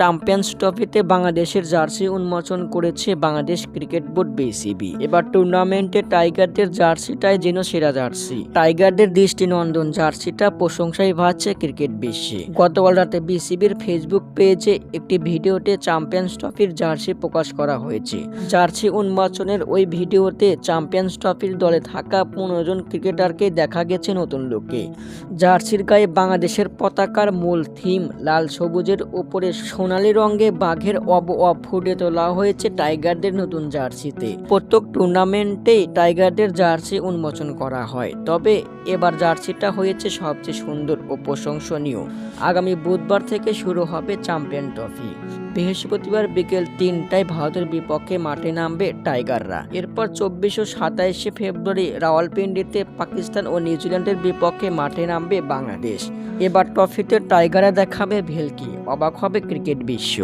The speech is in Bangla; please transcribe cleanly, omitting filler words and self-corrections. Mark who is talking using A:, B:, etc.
A: চ্যাম্পিয়ন্স ট্রফিতে বাংলাদেশের জার্সি উন্মোচন করেছে বাংলাদেশ ক্রিকেট বোর্ড বিসিবি। এবার টুর্নামেন্টে টাইগারদের জার্সিটাই যেন সেরা জার্সি। টাইগারদের দৃষ্টিনন্দন জার্সিটা প্রশংসায় ভাসছে ক্রিকেট বিশ্বে। গতকাল রাতে বিসিবির ফেসবুক পেজে একটি ভিডিওতে চ্যাম্পিয়ন্স ট্রফির জার্সি প্রকাশ করা হয়েছে। জার্সি উন্মোচনের ওই ভিডিওতে চ্যাম্পিয়ন্স ট্রফির দলে থাকা 15 জন ক্রিকেটারকে দেখা গেছে নতুন লুকে। জার্সির গায়ে বাংলাদেশের পতাকার মূল থিম লাল সবুজের উপরে সোনালী রঙে বাঘের অবয়ব ফুটিয়ে তোলা হয়েছে টাইগারদের নতুন জার্সিতে। প্রত্যেক টুর্নামেন্টেই টাইগারদের জার্সি উন্মোচন করা হয়, তবে এবার জার্সিটা হয়েছে সবচেয়ে সুন্দর ও প্রশংসনীয়। আগামী বুধবার থেকে শুরু হবে চ্যাম্পিয়ন ট্রফি। বৃহস্পতিবার বিকেল 3টায় ভারতের বিপক্ষে মাঠে নামবে টাইগাররা। এরপর 24 ও 27 ফেব্রুয়ারি রাওয়ালপিন্ডিতে পাকিস্তান ও নিউজিল্যান্ডের বিপক্ষে মাঠে নামবে বাংলাদেশ। এবার ট্রফিতে টাইগাররা দেখাবে ভেলকি, অবাক হবে ক্রিকেট বিশ্ব।